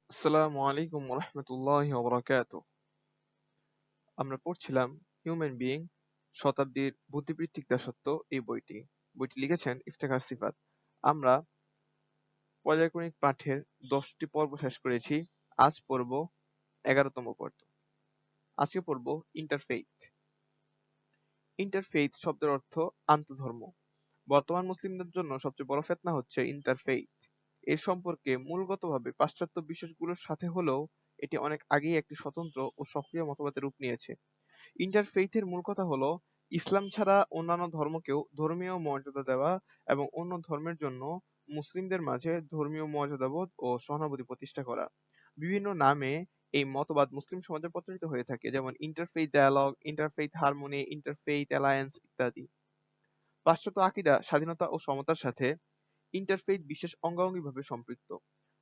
আসসালামু আলাইকুম রহমতুল্লাহি ওবরাকাতুহ। আমরা পড়ছিলাম হিউম্যান বিইং শতাব্দীর বুদ্ধিবৃত্তিক দাসত্ব এই বইটি লিখেছেন ইফতেখার সিফাত। আমরা পর্যায়ক্রমিক পাঠের 10টি পর্ব শেষ করেছি। আজ পড়ব 11তম পর্ব। আজকে পড়ব ইন্টারফেইথ। ইন্টারফেইথ শব্দের অর্থ আন্তধর্ম। বর্তমান মুসলিমদের জন্য সবচেয়ে বড় ফিতনা হচ্ছে ইন্টারফেইথ। এর সম্পর্কে মূলগতভাবে পাশ্চাত্য বিশ্বাসগুলোর সাথে হলেও এটি অনেক আগেই একটি স্বতন্ত্র ও সক্রিয় মতবাদের রূপ নিয়েছে। ইন্টারফেইথের মূল কথা হলো ইসলাম ছাড়া অন্যান্য ধর্মকেও ধর্মীয় মর্যাদা দেওয়া এবং অন্য ধর্মের জন্য মুসলিমদের মাঝে ধর্মীয় মর্যাদাবোধ ও সহানুভূতি প্রতিষ্ঠা করা। বিভিন্ন নামে এই মতবাদ মুসলিম সমাজে প্রচলিত হয়ে থাকে, যেমন interfaith dialogue, interfaith harmony, interfaith alliance ইত্যাদি। পাশ্চাত্য আকীদা স্বাধীনতা ও সমতার সাথে ইন্টারফেইথ বিশেষ অঙ্গাঙ্গিভাবে সম্পৃক্ত।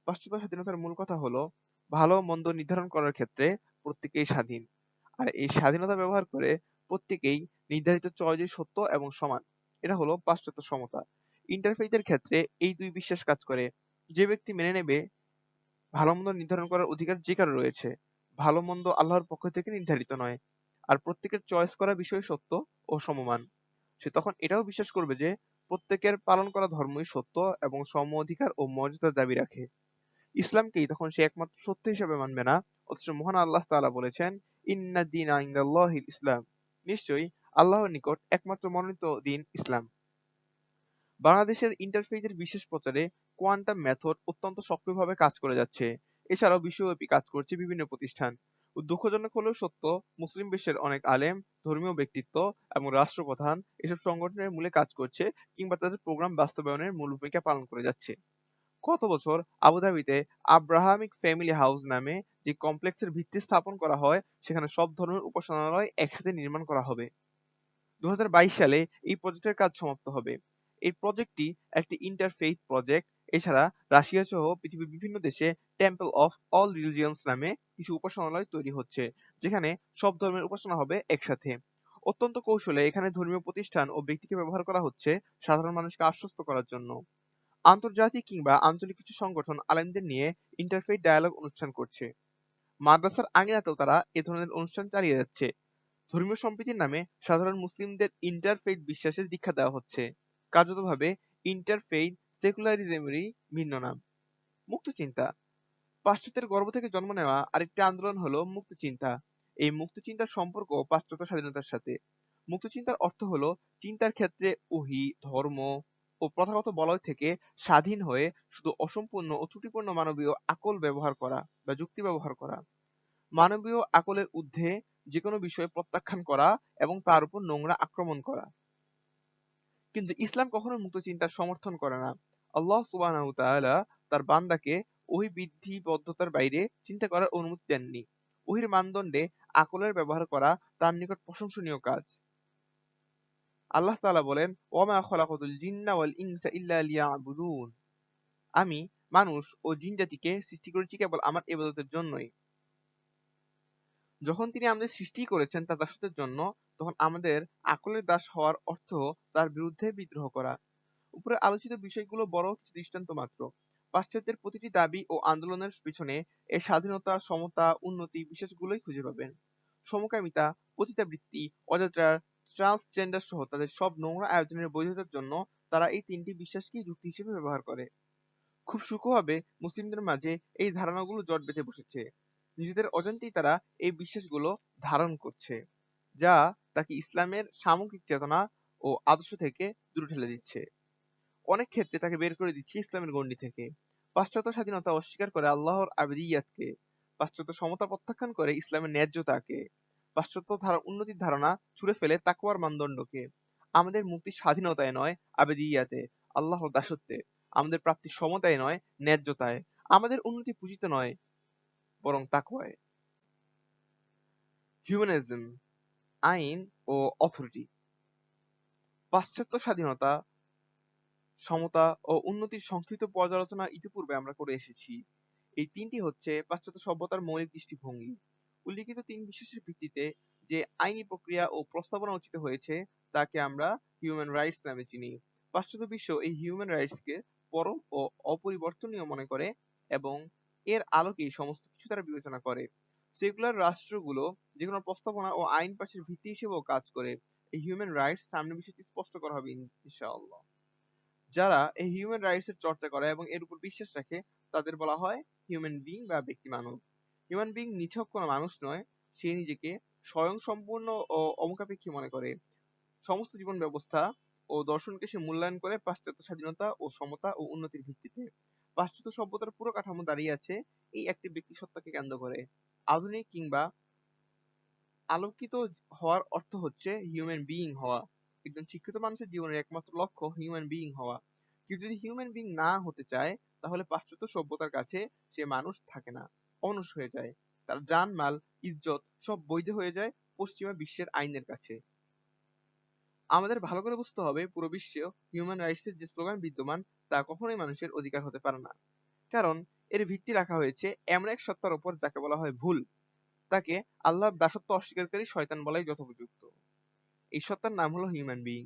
পাশ্চাত্য স্বাধীনতার মূল কথা হলো ভালো মন্দ নির্ধারণ করার ক্ষেত্রে প্রত্যেকেই স্বাধীন, আর এই স্বাধীনতা ব্যবহার করে প্রত্যেকেই নির্ধারিত চয়েসই সত্য এবং সমান। এটা হলো পাশ্চাত্য সমতা। ইন্টারফেইথের ক্ষেত্রে এই দুই বিশ্বাস কাজ করে। যে ব্যক্তি মেনে নেবে ভালো মন্দ নির্ধারণ করার অধিকার যে কারো রয়েছে, ভালো মন্দ আল্লাহর পক্ষ থেকে নির্ধারিত নয়, আর প্রত্যেকের চয়েস করা বিষয় সত্য ও সমমান, সে তখন এটাও বিশ্বাস করবে যে প্রত্যেকের পালন করা ধর্মই সত্য এবং সম অধিকার ও মর্যাদার দাবি রাখে। ইসলামকেই তখন সে একমাত্র সত্য হিসেবে মানবে না, অথচ মহান আল্লাহ তাআলা বলেছেন, ইন্না দীনা ইনদাল্লাহিল ইসলাম, নিশ্চয়ই আল্লাহর নিকট একমাত্র মনোনীত দিন ইসলাম। বাংলাদেশের ইন্টারফেইথের বিশেষ প্রচারে কোয়ান্টাম মেথড অত্যন্ত সক্রিয়ভাবে কাজ করে যাচ্ছে। এছাড়াও বিশ্বব্যাপী কাজ করছে বিভিন্ন প্রতিষ্ঠান। দুঃখজনক হলেও সত্য, মুসলিম বিশ্বের অনেক আলেম, ধর্মীয় ব্যক্তিত্ব এবং রাষ্ট্রপ্রধান এসব সংগঠনের মূলে কাজ করছে কিংবা তাদের প্রোগ্রাম বাস্তবায়নের মূল ভূমিকা পালন করে যাচ্ছে। গত বছর আবুধাবিতে আব্রাহামিক ফ্যামিলি হাউস নামে যে কমপ্লেক্সের ভিত্তি স্থাপন করা হয়, সেখানে সব ধর্মের উপাসনালয় একসাথে নির্মাণ করা হবে। 2022 সালে এই প্রজেক্টের কাজ সমাপ্ত হবে। এই প্রজেক্টটি একটি ইন্টারফেইথ প্রজেক্ট। এছাড়া রাশিয়া সহ পৃথিবীর বিভিন্ন দেশে টেম্পল অফ অল রিলিজিয়নস নামে কিছু উপাসনালয় তৈরি হচ্ছে, যেখানে সব ধর্মের উপাসনা হবে একসাথে। অত্যন্ত কৌশলে এখানে ধর্মীয় প্রতিষ্ঠান ও ব্যক্তিকে ব্যবহার করা হচ্ছে সাধারণ মানুষকে আশ্বস্ত করার জন্য। আন্তর্জাতিক কিংবা আঞ্চলিক কিছু সংগঠন আলেমদের নিয়ে ইন্টারফেইথ ডায়ালগ অনুষ্ঠান করছে। মাদ্রাসার আঙিনাতেও তারা এ ধরনের অনুষ্ঠান চালিয়ে যাচ্ছে। ধর্মীয় সম্প্রীতির নামে সাধারণ মুসলিমদের ইন্টারফেইথ বিশ্বাসের দীক্ষা দেওয়া হচ্ছে। কার্যতভাবে ইন্টারফেইথ সেকুলারিজমেরই ভিন্ন নাম। মুক্তচিন্তা। পাশ্চাত্যের গর্ভ থেকে জন্ম নেওয়া আরেকটি আন্দোলন হলো মুক্তচিন্তা। এই মুক্তচিন্তার সম্পর্ক পাশ্চাত্য স্বাধীনতার সাথে। মুক্তচিন্তার অর্থ হলো চিন্তার ক্ষেত্রে ওহী, ধর্ম ও প্রথাগত বলয় থেকে স্বাধীন হয়ে শুধু অসম্পূর্ণ ও ত্রুটিপূর্ণ মানবীয় আকল ব্যবহার করা বা যুক্তি ব্যবহার করা। মানবীয় আকলের ঊর্ধ্বে যেকোনো বিষয় প্রত্যাখ্যান করা এবং তার উপর নোংরা আক্রমণ করা। কিন্তু ইসলাম কখনো মুক্তচিন্তার সমর্থন করে না। আল্লাহ সুবহানাহু ওয়া তাআলা তার বান্দাকে ওহী বিধিবদ্ধতার বাইরে চিন্তা করার অনুমতি দেননি। ওহীর মানদণ্ডে আকলের ব্যবহার করা তার নিকট প্রশংসনীয় কাজ। আল্লাহ তাআলা বলেন, ওয়ামা খলাকতুল জিন্না ওয়াল ইনসা ইল্লা লিয়াবুদুন, আমি মানুষ ও জিন জাতিকে সৃষ্টি করেছি কেবল আমার ইবাদতের জন্যই। যখন তিনি আমাদের সৃষ্টিই করেছেন তার দাসত্বের জন্য, তখন আমাদের আকলের দাস হওয়ার অর্থ তার বিরুদ্ধে বিদ্রোহ করা। উপরে আলোচিত বিষয়গুলো বড় কিছু দৃষ্টান্ত মাত্র। পাশ্চাত্যের প্রতিটি দাবি ও আন্দোলনের পিছনে এর স্বাধীনতা, সমতা, উন্নতি বিশ্বাসগুলোই খুঁজে পাবেন। সমকামিতা, পতিতাবৃত্তি, অজাচার, ট্রান্সজেন্ডার সহ তাদের সব নোংরা আয়োজনের বৈধতার জন্য তারা এই তিনটি বিশ্বাসকেই যুক্তি হিসেবে ব্যবহার করে। খুব সূক্ষ্মভাবে মুসলিমদের মাঝে এই ধারণাগুলো জট বেঁধে বসেছে। নিজেদের অজান্তেই তারা এই বিশ্বাসগুলো ধারণ করছে, যা তাকে ইসলামের সামগ্রিক চেতনা ও আদর্শ থেকে দূরে ঠেলে দিচ্ছে। অনেক ক্ষেত্রে তাকে বের করে দিচ্ছে ইসলামের গণ্ডি থেকে। পাশ্চাত্য স্বাধীনতা অস্বীকার করে আল্লাহর আবদিয়াতকে, পাশ্চাত্য সমতা প্রত্যাখ্যান করে ইসলামের ন্যায্যতাকে, পাশ্চাত্য উন্নতির ধারণা ছুঁড়ে ফেলে তাকওয়ার মানদণ্ডকে। আমাদের মুক্তি স্বাধীনতায় নয়, আবেদিয়াতে, আল্লাহর দাসত্বে। আমাদের প্রাপ্তি সমতায় নয়, ন্যায্যতায়। আমাদের উন্নতি পুঁজিতে নয়, বরং তাকওয়ায়। হিউম্যানিজম, আইন ও অথরিটি। পাশ্চাত্য স্বাধীনতা, সমতা ও উন্নতির সংক্ষিপ্ত পর্যালোচনা ইতিপূর্বে আমরা করে এসেছি। এই তিনটি হচ্ছে পাশ্চাত্য সভ্যতার মৌলিক দৃষ্টিভঙ্গি। উল্লিখিত তিন বিশ্বাসের ভিত্তিতে যে আইনি প্রক্রিয়া ও প্রস্তাবনা রচিত হয়েছে তাকে আমরা হিউম্যান রাইটস নামে চিনি। পাশ্চাত্য বিশ্ব এই হিউম্যান রাইটসকে পরম ও অপরিবর্তনীয় মনে করে এবং এর আলোকেই সমস্ত কিছু তারা বিবেচনা করে। সেকুলার রাষ্ট্রগুলো যেকোনো প্রস্তাবনা ও আইন পাশের ভিত্তি হিসেবেও কাজ করে। এই হিউম্যান রাইটস সামনে বিষয়টি স্পষ্ট করা হবে ইনশাআল্লাহ। যারা এই হিউম্যান রাইটস এর চর্চা করে এবং এর উপর বিশ্বাস রাখে তাদের বলা হয় হিউম্যান বিইং বা ব্যক্তি মানব। হিউম্যান বিইং নিছক কোনো মানুষ নয়, সে নিজেকে স্বয়ংসম্পূর্ণ ও অমুখাপেক্ষী মনে করে। সমস্ত জীবন ব্যবস্থা ও দর্শনকে সে মূল্যায়ন করে পাশ্চাত্য স্বাধীনতা ও সমতা ও উন্নতির ভিত্তিতে। পাশ্চাত্য সভ্যতার পুরো কাঠামো দাঁড়িয়ে আছে এই একটি ব্যক্তিসত্তাকে কেন্দ্র করে। আধুনিক কিংবা আলোকিত হওয়ার অর্থ হচ্ছে হিউম্যান বিইং হওয়া। একজন শিক্ষিত মানুষের জীবনের একমাত্র লক্ষ্য হিউম্যান বিইং হওয়া। কেউ যদি হিউম্যান বিইং না হতে চায় তাহলে পাশ্চাত্য সভ্যতার কাছে সে মানুষ থাকে না, অমানুষ হয়ে যায়। তার জানমাল, ইজ্জত সব বৈধ হয়ে যায় পশ্চিমা বিশ্বের আইনের কাছে। আমাদের ভালো করে বুঝতে হবে পুরো বিশ্বে হিউম্যান রাইটস এর যে স্লোগান বিদ্যমান তা কখনোই মানুষের অধিকার হতে পারে না। কারণ এর ভিত্তি রাখা হয়েছে এমন এক সত্তার উপর যাকে বলা হয় ভুল। তাকে আল্লাহর দাসত্ব অস্বীকারী শয়তান বলাই যথোপযুক্ত। এই সত্তার নাম হলো হিউম্যান বিইং।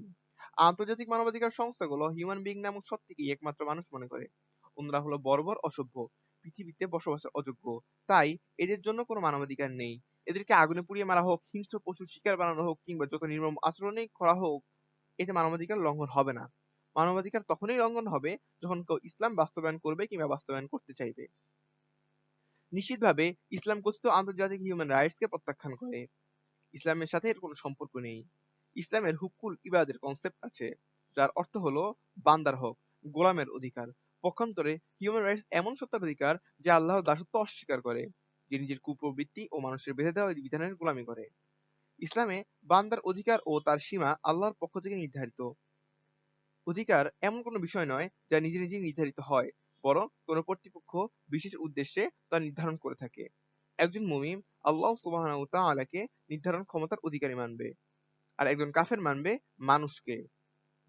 আন্তর্জাতিক মানবাধিকার সংস্থাগুলো হিউম্যান বিইং নামক সত্যিকেই একমাত্র মানুষ মনে করে। অন্যরা হলো বর্বর, অসভ্য, পৃথিবীতে বসবাসের অযোগ্য। তাই এদের জন্য কোনো মানবাধিকার নেই। এদেরকে আগুনে পুড়িয়ে মারা হোক, হিংস্র পশুর শিকার বানানো হোক কিংবা যত নির্মম আচরণই করা হোক, এতে মানবাধিকার লঙ্ঘন হবে না। মানবাধিকার তখনই লঙ্ঘন হবে যখন কেউ ইসলাম বাস্তবায়ন করবে কিংবা বাস্তবায়ন করতে চাইবে। নিশ্চিতভাবে ইসলাম কথিত আন্তর্জাতিক হিউম্যান রাইটস কে প্রত্যাখ্যান করে। ইসলামের সাথে এর কোনো সম্পর্ক নেই। ইসলামের হুকুল ইবাদের কনসেপ্ট আছে, যার অর্থ হলো বান্দার হক, গোলামের অধিকার। পক্ষান্তরে হিউম্যান রাইটস এমন সত্তার অধিকার যে আল্লাহর দাসত্ব অস্বীকার করে, যে নিজের কুপ্রবৃত্তি ও মানুষের বেঁধে দেওয়া বিধানের গোলামি করে। ইসলামে বান্দার অধিকার ও তার সীমা আল্লাহর পক্ষ থেকে নির্ধারিত। অধিকার এমন কোনো বিষয় নয় যা নিজে নিজেই নির্ধারিত হয়, বরং কোনো কর্তৃপক্ষ বিশেষ উদ্দেশ্যে তা নির্ধারণ করে থাকে। একজন মুমিন আল্লাহ সুবহানাহু ওয়া তাআলাকে নির্ধারণ ক্ষমতার অধিকারী মানবে, আর একজন কাফের মানবে মানুষকে।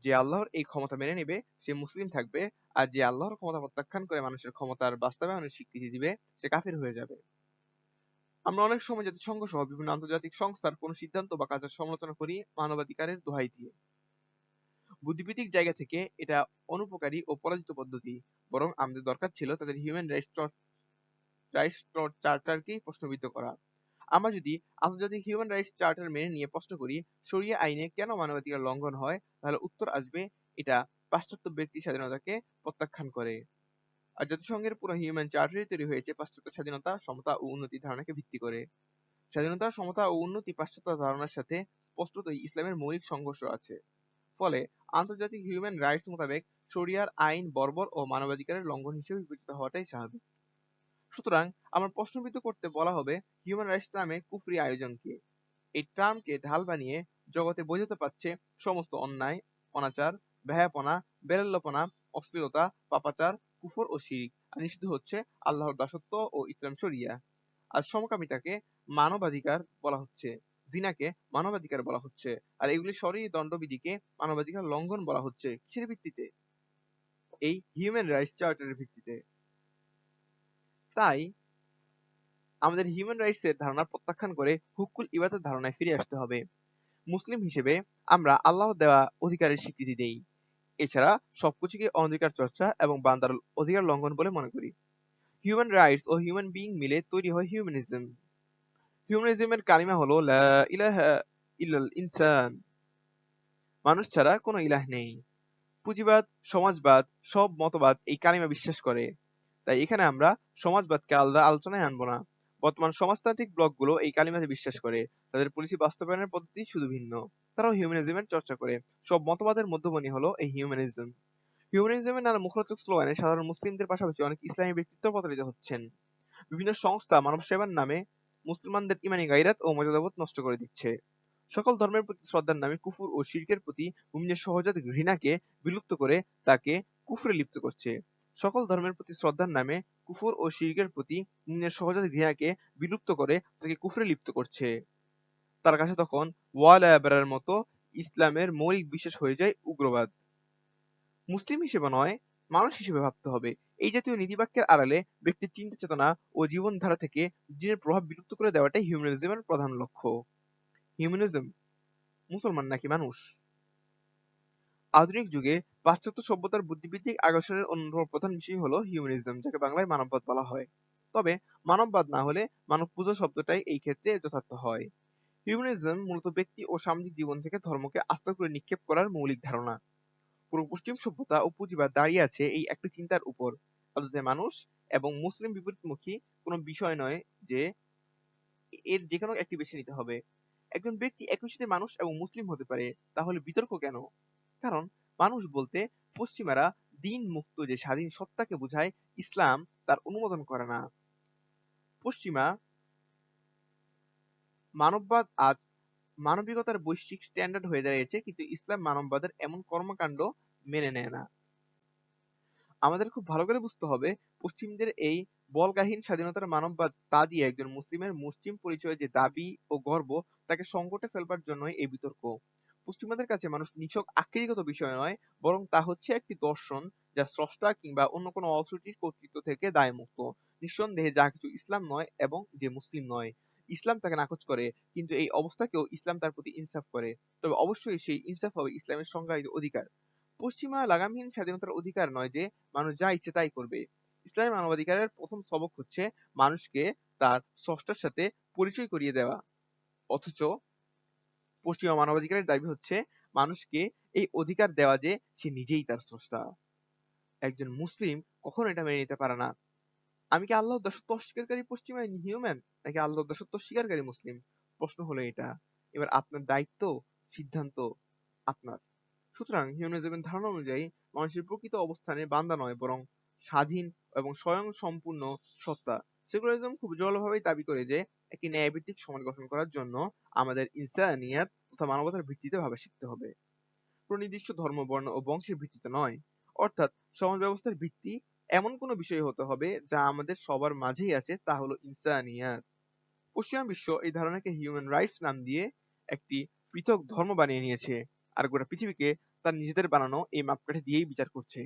যে আল্লাহর এই ক্ষমতা মেনে নেবে সে মুসলিম থাকবে, আর যে আল্লাহর ক্ষমতা প্রত্যাখ্যান করে মানুষের ক্ষমতার বাস্তবায়নের স্বীকৃতি দিবে সে কাফের হয়ে যাবে। আমরা অনেক সময় জাতিসংঘ সহ বিভিন্ন আন্তর্জাতিক সংস্থার কোনো সিদ্ধান্ত বা কাজের সমালোচনা করি মানবাধিকারের দোহাই দিয়ে। বুদ্ধিবৃত্তিক জায়গা থেকে এটা অনুপকারী ও পরাজিত পদ্ধতি। বরং আমাদের দরকার ছিল তাদের হিউম্যান রাইটস চার্টারকেই প্রশ্নবিদ্ধ করা। আমরা যদি আন্তর্জাতিক হিউম্যান রাইটস চার্টার মেনে নিয়ে প্রশ্ন করি শরিয়া আইনে কেন মানবাধিকার লঙ্ঘন হয়, তাহলে উত্তর আসবে এটা পাশ্চাত্য ব্যক্তি স্বাধীনতাকে প্রত্যাখ্যান করে। আর জাতিসংঘের পুরো হিউম্যান চার্টারই তৈরি হয়েছে পাশ্চাত্য স্বাধীনতা, সমতা ও উন্নতির ধারণাকে ভিত্তি করে। স্বাধীনতা, সমতা ও উন্নতি পাশ্চাত্য ধারণার সাথে স্পষ্টতই ইসলামের মৌলিক সংঘর্ষ আছে। ফলে আন্তর্জাতিক হিউম্যান রাইটস মোতাবেক শরিয়ার আইন বর্বর ও মানবাধিকারের লঙ্ঘন হিসেবে বিবেচিত হওয়াটাই স্বাভাবিক। সুতরাং আমার প্রশ্নবিদ্ধ করতে বলা হবে হিউম্যান রাইটস নামে কুফরি আয়োজনকে। এই টার্মকে ঢাল বানিয়ে জগতে বোঝাতে পারছে সমস্ত অন্যায়, অনাচার, বেহায়াপনা, বেরেল্যপনা, অশ্লীলতা, পাপাচার, কুফর ও শিরিক। আর নিষিদ্ধ হচ্ছে আল্লাহর দাসত্ব ও ইসলাম শরিয়া। আর সমকামিতাকে মানবাধিকার বলা হচ্ছে, জিনাকে মানবাধিকার বলা হচ্ছে, আর এগুলি শরঈ দণ্ডবিধিকে মানবাধিকার লঙ্ঘন বলা হচ্ছে। কিসের ভিত্তিতে? এই হিউম্যান রাইটস চার্টারের ভিত্তিতে। তাই আমাদের হিউম্যান রাইটস এর ধারণা প্রত্যাখ্যান করে হুকুল ইবাদের ধারণায় ফিরে আসতে হবে। মুসলিম হিসেবে আমরা আল্লাহর দেওয়া অধিকারের স্বীকৃতি দেই। এছাড়া সবকিছুকে অনধিকার চর্চা এবং বান্দার অধিকার লঙ্ঘন বলে মনে করি। হিউম্যান রাইটস ও হিউম্যান বিইং মিলে তৈরি হয় হিউম্যানিজম। হিউম্যানিজমের কালিমা হলো লা ইলাহা ইল্লাল ইনসান, মানুষ ছাড়া কোনো ইলাহ নেই। পুঁজিবাদ, সমাজবাদ, সব মতবাদ এই কালিমা বিশ্বাস করে। তাই এখানে আমরা সমাজবাদকে আলাদা আলোচনায় আনবো না। বর্তমান সমাজতান্ত্রিক ব্লকগুলো এই কালিমাতে বিশ্বাস করে। তাদের পলিসি বাস্তবায়নের পদ্ধতি শুধু ভিন্ন। তারাও হিউম্যানিজমের চর্চা করে। সব মতবাদের মধ্যমণি হলো এই হিউম্যানিজম। হিউম্যানিজমের নানা মুখরোচক স্লোগানে সাধারণ মুসলিমদের পাশাপাশি অনেক ইসলামী ব্যক্তিত্ব প্রতারিত হচ্ছেন। বিভিন্ন সংস্থা মানব সেবার নামে মুসলমানদের ইমানি গায়রাত ও মর্যাদাবোধ নষ্ট করে দিচ্ছে। সকল ধর্মের প্রতি শ্রদ্ধার নামে কুফর ও শিরকের প্রতি মুমিনের সহজাত ঘৃণাকে বিলুপ্ত করে তাকে কুফরে লিপ্ত করছে। সকল ধর্মের প্রতি শ্রদ্ধার নামে কুফর ও শিরকের প্রতি মুমিনের সহজাত ঘৃণাকে বিলুপ্ত করে তাকে কুফরে লিপ্ত করছে। তার কাছে তখন ওয়ালা আবরার মতো ইসলামের মৌলিক বিশ্বাস হয়ে যায় উগ্রবাদ। মুসলিম হিসেবে নয়, মানুষ হিসেবে ভাবতে হবে। এই জাতীয় নীতিবাক্যের আড়ালে ব্যক্তির চিন্তা চেতনা ও জীবনধারা থেকে দিনের প্রভাব বিলুপ্ত করে দেওয়াটাই হিউম্যানিজমের প্রধান লক্ষ্য। হিউম্যানিজম মুসলমান নাকি মানুষ? আধুনিক যুগে পাশ্চাত্য সভ্যতার বুদ্ধিবৃত্তিক আকর্ষণের অন্যতম প্রধান বিষয় হলো হিউম্যানিজম, যাকে বাংলায় মানববাদ বলা হয়। তবে মানববাদ না হলে মানব পূজা শব্দটাই এই ক্ষেত্রে যথার্থ হয়। হিউম্যানিজম মূলত ব্যক্তি ও সামাজিক জীবন থেকে ধর্মকে আস্তে করে নিক্ষেপ করার মৌলিক ধারণা। পুরো পশ্চিম সভ্যতা ও পুঁজিবাদ দাঁড়িয়ে আছে এই একটি চিন্তার উপর, আদতে মানুষ এবং মুসলিম বিপরীতমুখী কোনো বিষয় নয় যে এর যেকোনো একটি বেছে নিতে হবে। একজন ব্যক্তি একই সাথে মানুষ এবং মুসলিম হতে পারে, তাহলে বিতর্ক কেন? কারণ মানুষ বলতে পশ্চিমারা দিন মুক্ত যে স্বাধীন সত্তাকে বোঝায়, ইসলাম তার অনুমোদন করে না। পশ্চিমা মানববাদ আজ মানবিকতার বৈশ্বিক স্ট্যান্ডার্ড হয়ে দাঁড়িয়েছে, কিন্তু ইসলাম মানববাদের এমন কর্মকাণ্ড মেনে নেয় না। আমাদের খুব ভালো করে বুঝতে হবে, পশ্চিমদের এই বল্গাহীন স্বাধীনতার মানববাদ তা দিয়ে একজন মুসলিমের মুসলিম পরিচয়ে যে দাবি ও গর্ব তাকে সংকটে ফেলবার জন্যই এই বিতর্ক। পশ্চিমাদের কাছে মানুষ নিছক আকৃতিগত বিষয় নয়, বরং তা হচ্ছে একটি দর্শন যা স্রষ্টা কিংবা অন্য কোনো অথরিটির কর্তৃত্ব থেকে দায়মুক্ত। নিঃসন্দেহে যা কিছু ইসলাম নয় এবং যে মুসলিম নয়, ইসলাম তাকে নাকচ করে, কিন্তু এই অবস্থাকেও ইসলাম তার প্রতি ইনসাফ করে। তবে অবশ্যই সেই ইনসাফ হবে ইসলামের সংজ্ঞায়িত অধিকার। পশ্চিমা লাগামহীন স্বাধীনতার অধিকার নয় যে মানুষ যা ইচ্ছে তাই করবে। ইসলামী মানবাধিকারের প্রথম সবক হচ্ছে মানুষকে তার স্রষ্টার সাথে পরিচয় করিয়ে দেওয়া। অথচ পশ্চিমা মানবাধিকারের দাবি হচ্ছে মানুষকে এই অধিকার দেওয়া যে সে নিজেই তার স্রষ্টা। একজন মুসলিম কখনো এটা মেনে নিতে পারে না। আমি কি আল্লাহর দাসত্ব অস্বীকারী পশ্চিমা হিউম্যান, নাকি আল্লাহর দাসত্ব স্বীকারী মুসলিম? প্রশ্ন হলো এটা। এবার আপনার দায়িত্ব, সিদ্ধান্ত আপনার। সুতরাং হিউম্যানিজমের ধারণা অনুযায়ী মানুষের প্রকৃত অবস্থানে বান্দা নয়, বরং স্বাধীন এবং স্বয়ংসম্পূর্ণ সত্তা। সেকুলারিজম খুব জোরালোভাবেই দাবি করে যে একটি ন্যায়ভিত্তিক সমাজ গঠন করার জন্য আমাদের ইনসানিয়াত তথা মানবতার ভিত্তিতে ভাবা শিখতে হবে, কোনো নির্দিষ্ট ধর্ম, বর্ণ ও বংশের ভিত্তিতে নয়। অর্থাৎ সমাজ ব্যবস্থার ভিত্তি এমন কোনো বিষয় হতে হবে যা আমাদের সবার মাঝেই আছে, তা হলো ইনসানিয়াত। পশ্চিমা বিশ্ব এই ধারণাকে হিউম্যান রাইটস নাম দিয়ে একটি পৃথক ধর্ম বানিয়ে নিয়েছে, আর গোটা পৃথিবীকে তার নিজেদের বানানো এই মাপকাঠি দিয়েই বিচার করছে।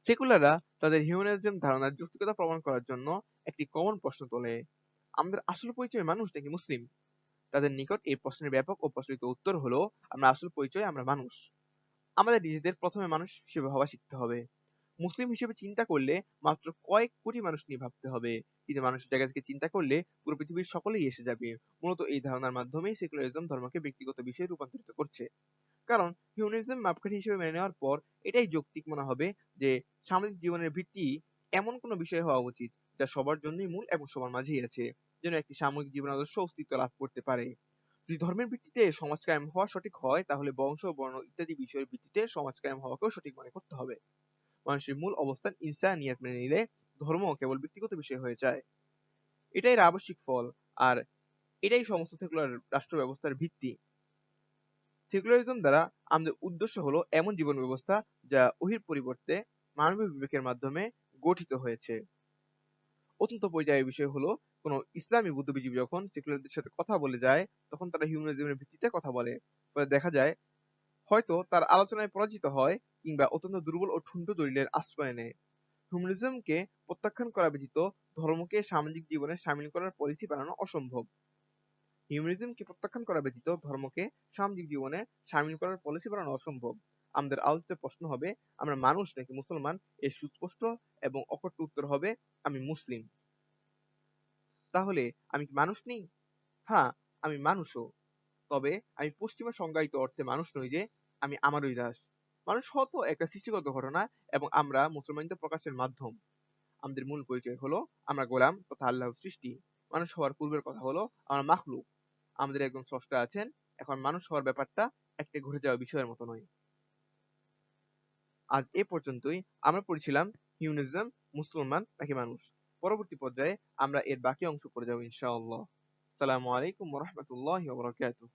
সেকুলাররা তাদের হিউম্যানিজম ধারণার যৌক্তিকতা প্রমাণ করার জন্য একটি কমন প্রশ্ন তোলে: আমাদের আসল পরিচয় মানুষ নাকি মুসলিম? তাদের নিকট এই প্রশ্নের ব্যাপক ও প্রচলিত উত্তর হলো, আমরা আসল পরিচয় আমরা মানুষ। আমাদের নিজেদের প্রথমে মানুষ হিসেবে ভাবা শিখতে হবে। মুসলিম হিসেবে চিন্তা করলে মাত্র কয়েক কোটি মানুষ নিয়ে ভাবতে হবে, কিন্তু মানুষের জায়গা থেকে চিন্তা করলে পুরো পৃথিবীর সকলেই এসে যাবে। মূলত এই ধারণার মাধ্যমেই সেকুলারিজম ধর্মকে ব্যক্তিগত বিষয়ে রূপান্তরিত করছে। কারণ হিউম্যানিজম মাপকাঠি হিসেবে মেনে নেওয়ার পর এটাই যৌক্তিক মনে হবে যে সামাজিক জীবনের ভিত্তি এমন কোনো বিষয় হওয়া উচিত যা সবার জন্যই মূল এবং সবার মাঝেই আছে, যেন একটি সামূহিক জীবন আদর্শ অস্তিত্ব লাভ করতে পারে। যদি ধর্মের ভিত্তিতে সমাজ কায়েম হওয়া সঠিক হয়, তাহলে বংশ, বর্ণ ইত্যাদি বিষয়ের ভিত্তিতে সমাজ কায়েম হওয়াকেও সঠিক মনে করতে হবে। মানুষের মূল অবস্থান ইনসানিয়াত মেনে নিলে ধর্ম কেবল ব্যক্তিগত বিষয় হয়ে যায়। এটাই এর আবশ্যিক ফল, আর এটাই সমস্ত সেকুলার রাষ্ট্র ব্যবস্থার ভিত্তি। সেকুলারিজম দ্বারা আমাদের উদ্দেশ্য হলো এমন জীবন ব্যবস্থা যা ওহীর পরিবর্তে মানবীয় বিবেকের মাধ্যমে গঠিত হয়েছে। অত্যন্ত পর্যায়ের বিষয় হলো, কোন ইসলামী বুদ্ধিজীবী যখন সেকুলারদের সাথে কথা বলে যায়, তখন তারা হিউম্যানিজমের ভিত্তিতে কথা বলে। ফলে দেখা যায় হয়তো তার আলোচনায় পরাজিত হয়, কিংবা অত্যন্ত দুর্বল ও ঠুনকো দলিলের আশ্রয় নেয়। হিউম্যানিজমকে প্রত্যাখ্যান করা ব্যতীত ধর্মকে সামাজিক জীবনে শামিল করার পলিসি বানানো অসম্ভব। হিউম্যানিজমকে প্রত্যাখ্যান করা ব্যতীত ধর্মকে সামাজিক জীবনে শামিল করার পলিসি বানানো অসম্ভব। আমাদের আলোচিত প্রশ্ন হবে, আমরা মানুষ নাকি মুসলমান? এর সুস্পষ্ট এবং অকট্ট উত্তর হবে, আমি মুসলিম। তাহলে আমি কি মানুষ নেই? হ্যাঁ, আমি মানুষও। তবে আমি পশ্চিমা সংজ্ঞায়িত অর্থে মানুষ নই যে আমি আমারই দাস। মানুষ হওয়া তো একটা সৃষ্টিগত ঘটনা, এবং আমরা মুসলমানিত প্রকাশের মাধ্যম। আমাদের মূল পরিচয় হলো আমরা গোলাম তথা আল্লাহর সৃষ্টি। মানুষ হওয়ার পূর্বের কথা হলো আমরা মাখলুক। আমাদের একজন স্রষ্টা আছেন। এখন মানুষ হওয়ার ব্যাপারটা একটা ঘটে যাওয়া বিষয়ের মতো নয়। আজ এ পর্যন্তই। আমরা পড়ছিলাম হিউম্যানিজম মুসলমান নাকি মানুষ। পরবর্তী পর্যায়ে আমরা এর বাকি অংশ পড়ে যাব ইনশাআল্লাহ। আসসালামু আলাইকুম ওয়া রাহমাতুল্লাহি ওয়া বারাকাতুহু।